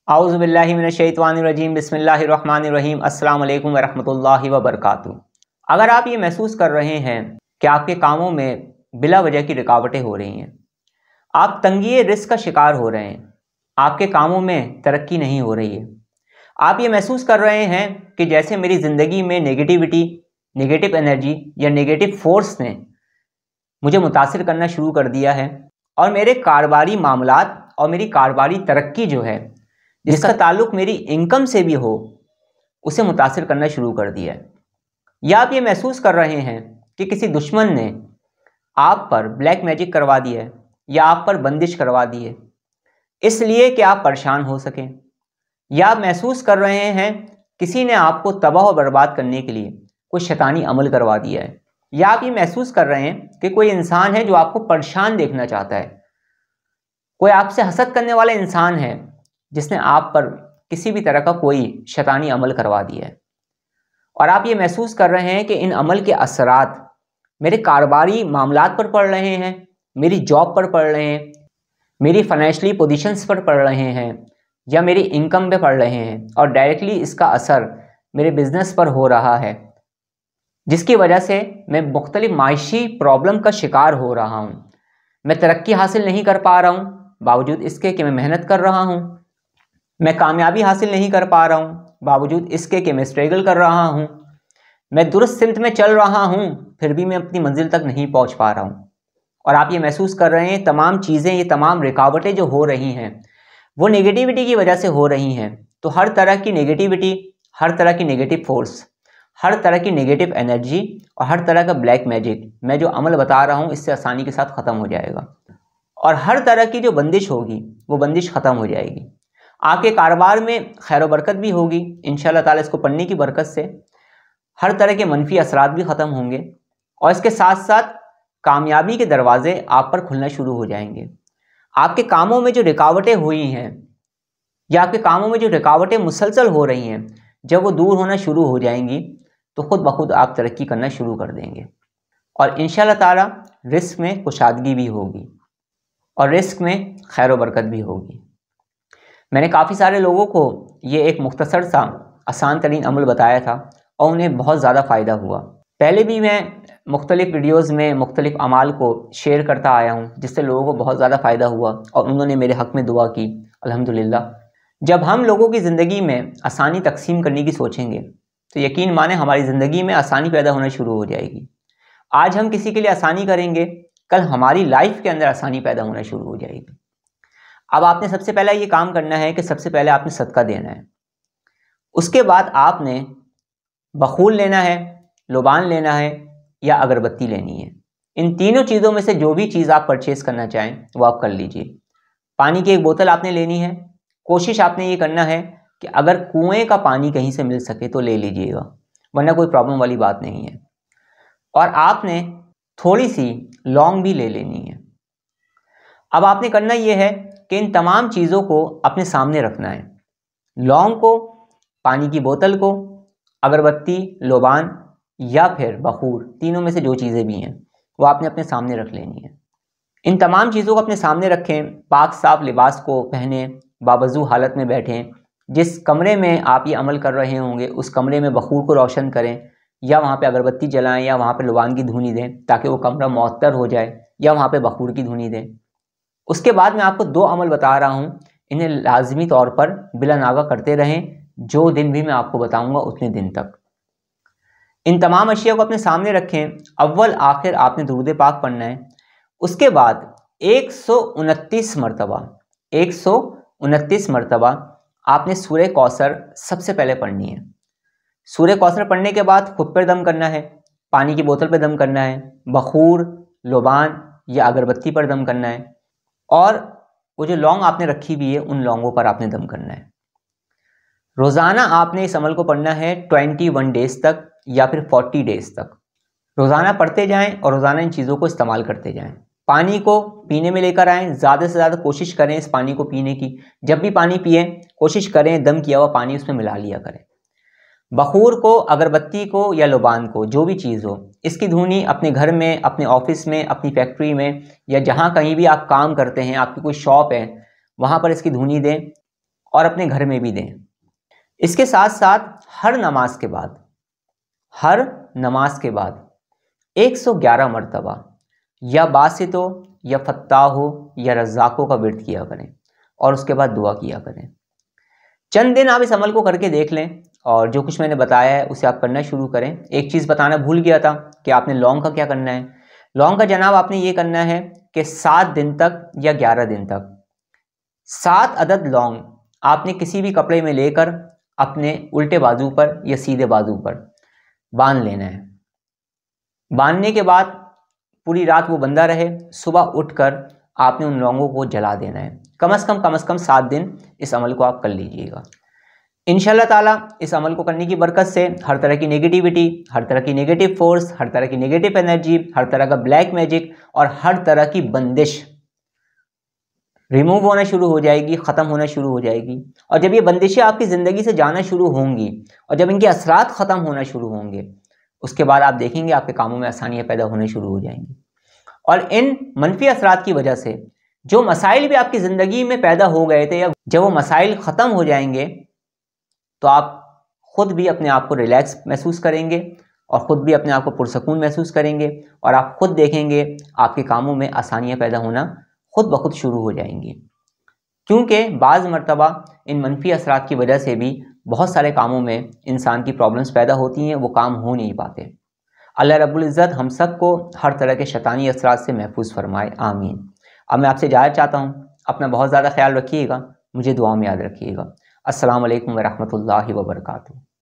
आऊज़ुबिल्लाहिमिनश्शैतानिर्रजीम बिस्मिल्लाहिर्रहमानिर्रहीम अस्सलाम वालेकुम वरहमतुल्लाहि वबरकातुहू। अगर आप ये महसूस कर रहे हैं कि आपके कामों में बिला वजह की रुकावटें हो रही हैं, आप तंगी रिस्क का शिकार हो रहे हैं, आपके कामों में तरक्की नहीं हो रही है, आप ये महसूस कर रहे हैं कि जैसे मेरी ज़िंदगी में नेगेटिविटी, नेगेटिव एनर्जी या नेगेटिव फोर्स ने मुझे मुतासिर करना शुरू कर दिया है और मेरे कारोबारी मामलात और मेरी कारोबारी तरक्की जो है, जिसका ताल्लुक मेरी इनकम से भी हो, उसे मुतासिर करना शुरू कर दिया है। या आप ये महसूस कर रहे हैं कि किसी दुश्मन ने आप पर ब्लैक मैजिक करवा दिया है या आप पर बंदिश करवा दी है इसलिए कि आप परेशान हो सकें। या आप महसूस कर रहे हैं किसी ने आपको तबाह और बर्बाद करने के लिए कोई शैतानी अमल करवा दिया है। या आप ये महसूस कर रहे हैं कि कोई इंसान है जो आपको परेशान देखना चाहता है, कोई आपसे हसद करने वाला इंसान है जिसने आप पर किसी भी तरह का कोई शैतानी अमल करवा दिया है। और आप ये महसूस कर रहे हैं कि इन अमल के असरात मेरे कारोबारी मामलात पर पड़ रहे हैं, मेरी जॉब पर पड़ रहे हैं, मेरी फाइनेंशियली पोजीशंस पर पड़ रहे हैं या मेरी इनकम पे पड़ रहे हैं और डायरेक्टली इसका असर मेरे बिजनेस पर हो रहा है, जिसकी वजह से मैं मुख्तलिफ माशी प्रॉब्लम का शिकार हो रहा हूँ। मैं तरक्की हासिल नहीं कर पा रहा हूँ बावजूद इसके कि मैं मेहनत कर रहा हूँ, मैं कामयाबी हासिल नहीं कर पा रहा हूँ बावजूद इसके कि मैं स्ट्रगल कर रहा हूँ, मैं दुरुस्त सिमत में चल रहा हूँ फिर भी मैं अपनी मंजिल तक नहीं पहुँच पा रहा हूँ। और आप ये महसूस कर रहे हैं तमाम चीज़ें, ये तमाम रुकावटें जो हो रही हैं वो नेगेटिविटी की वजह से हो रही हैं। तो हर तरह की नेगेटिविटी, हर तरह की नेगेटिव फोर्स, हर तरह की नेगेटिव एनर्जी और हर तरह का ब्लैक मैजिक मैं जो अमल बता रहा हूँ इससे आसानी के साथ ख़त्म हो जाएगा और हर तरह की जो बंदिश होगी वो बंदिश ख़त्म हो जाएगी। आपके कारोबार में खैर व बरकत भी होगी इंशाअल्लाह ताला। इसको पढ़ने की बरकत से हर तरह के मनफी असरात भी ख़त्म होंगे और इसके साथ साथ कामयाबी के दरवाजे आप पर खुलना शुरू हो जाएंगे। आपके कामों में जो रुकावटें हुई हैं या आपके कामों में जो रुकावटें मुसलसल हो रही हैं, जब वो दूर होना शुरू हो जाएंगी तो खुद ब खुद आप तरक्की करना शुरू कर देंगे और इंशाअल्लाह ताला रिस्क में कुशादगी भी होगी और रिस्क में खैर व बरकत भी होगी। मैंने काफ़ी सारे लोगों को ये एक मुख्तसर सा आसान तरीन अमल बताया था और उन्हें बहुत ज़्यादा फ़ायदा हुआ। पहले भी मैं मुख्तलिफ़ वीडियोज़ में मुख्तलिफ़ अमाल को शेयर करता आया हूँ जिससे लोगों को बहुत ज़्यादा फ़ायदा हुआ और उन्होंने मेरे हक़ में दुआ की अल्हम्दुलिल्लाह। जब हम लोगों की ज़िंदगी में आसानी तकसीम करने की सोचेंगे तो यकीन माने हमारी ज़िंदगी में आसानी पैदा होना शुरू हो जाएगी। आज हम किसी के लिए आसानी करेंगे, कल हमारी लाइफ के अंदर आसानी पैदा होना शुरू हो जाएगी। अब आपने सबसे पहला ये काम करना है कि सबसे पहले आपने सदका देना है। उसके बाद आपने बखूल लेना है, लुबान लेना है या अगरबत्ती लेनी है। इन तीनों चीज़ों में से जो भी चीज़ आप परचेज़ करना चाहें वो आप कर लीजिए। पानी की एक बोतल आपने लेनी है। कोशिश आपने ये करना है कि अगर कुएं का पानी कहीं से मिल सके तो ले लीजिएगा, वरना कोई प्रॉब्लम वाली बात नहीं है। और आपने थोड़ी सी लौंग भी ले लेनी है। अब आपने करना ये है कि इन तमाम चीज़ों को अपने सामने रखना है। लौंग को, पानी की बोतल को, अगरबत्ती, लोबान या फिर बखूर, तीनों में से जो चीज़ें भी हैं वो आपने अपने सामने रख लेनी है। इन तमाम चीज़ों को अपने सामने रखें, पाक साफ लिबास को पहने, बावजू हालत में बैठें। जिस कमरे में आप ये अमल कर रहे होंगे उस कमरे में बखूर को रोशन करें या वहाँ पे अगरबत्ती जलाएं या वहाँ पे लोबान की धुनी दें ताकि वो कमरा मुअत्तर हो जाए, या वहाँ पे बखूर की धुनी दें। उसके बाद मैं आपको दो अमल बता रहा हूँ, इन्हें लाजमी तौर पर बिला नागा करते रहें, जो दिन भी मैं आपको बताऊँगा उतने दिन तक। इन तमाम अशिया को अपने सामने रखें। अव्वल आखिर आपने दुरूद पाक पढ़ना है। उसके बाद 129 मरतबा आपने सूरह कौसर सबसे पहले पढ़नी है। सूरह कौसर पढ़ने के बाद खुद पर दम करना है, पानी की बोतल पर दम करना है, बखूर, लोबान या अगरबत्ती पर दम करना है और वो जो लौंग आपने रखी हुई है उन लौंगों पर आपने दम करना है। रोज़ाना आपने इस अमल को पढ़ना है 21 डेज़ तक या फिर 40 डेज़ तक। रोज़ाना पढ़ते जाएं और रोज़ाना इन चीज़ों को इस्तेमाल करते जाएं। पानी को पीने में लेकर आएँ, ज़्यादा से ज़्यादा कोशिश करें इस पानी को पीने की। जब भी पानी पिएं कोशिश करें दम किया हुआ पानी उसमें मिला लिया करें। बखूर को, अगरबत्ती को या लोबान को, जो भी चीज़ हो, इसकी धुनी अपने घर में, अपने ऑफिस में, अपनी फैक्ट्री में या जहाँ कहीं भी आप काम करते हैं, आपकी कोई शॉप है, वहाँ पर इसकी धुनी दें और अपने घर में भी दें। इसके साथ साथ हर नमाज के बाद 111 मरतबा या बासितो या फत्ताहो या रज़्ज़ाक़ो का विर्द किया करें और उसके बाद दुआ किया करें। चंद दिन आप इस अमल को करके देख लें और जो कुछ मैंने बताया है उसे आप करना शुरू करें। एक चीज़ बताना भूल गया था कि आपने लौंग का क्या करना है। लौंग का जनाब आपने ये करना है कि 7 दिन तक या 11 दिन तक 7 अदद लौंग आपने किसी भी कपड़े में लेकर अपने उल्टे बाजू पर या सीधे बाजू पर बांध लेना है। बांधने के बाद पूरी रात वो बंधा रहे, सुबह उठकर आपने उन लौंगों को जला देना है। कम से कम 7 दिन इस अमल को आप कर लीजिएगा। इंशाल्लाह ताला इस अमल को करने की बरकत से हर तरह की नेगेटिविटी, हर तरह की नेगेटिव फोर्स, हर तरह की नेगेटिव एनर्जी, हर तरह का ब्लैक मैजिक और हर तरह की बंदिश रिमूव होना शुरू हो जाएगी, ख़त्म होना शुरू हो जाएगी। और जब ये बंदिशें आपकी ज़िंदगी से जाना शुरू होंगी और जब इनके असरात ख़त्म होना शुरू होंगे, उसके बाद आप देखेंगे आपके कामों में आसानियाँ पैदा होने शुरू हो जाएंगी। और इन मनफी असरात की वजह से जो मसाइल भी आपकी ज़िंदगी में पैदा हो गए थे, या जब वो मसाइल ख़त्म हो जाएंगे तो आप ख़ुद भी अपने आप को रिलैक्स महसूस करेंगे और ख़ुद भी अपने आप को पुरसकून महसूस करेंगे और आप ख़ुद देखेंगे आपके कामों में आसानियाँ पैदा होना खुद ब खुद शुरू हो जाएंगी। क्योंकि बाज़ मरतबा इन मनफी असरात की वजह से भी बहुत सारे कामों में इंसान की प्रॉब्लम्स पैदा होती हैं, वो काम हो नहीं पाते। अल्लाह रब्बुल इज़्ज़त हम सब को हर तरह के शैतानी असरात से महफूज फरमाए, आमीन। अब मैं आपसे इजाज़त चाहता हूँ, अपना बहुत ज़्यादा ख्याल रखिएगा, मुझे दुआ में याद रखिएगा। अस्सलामु अलैकुम व रहमतुल्लाहि व बरकातुहू।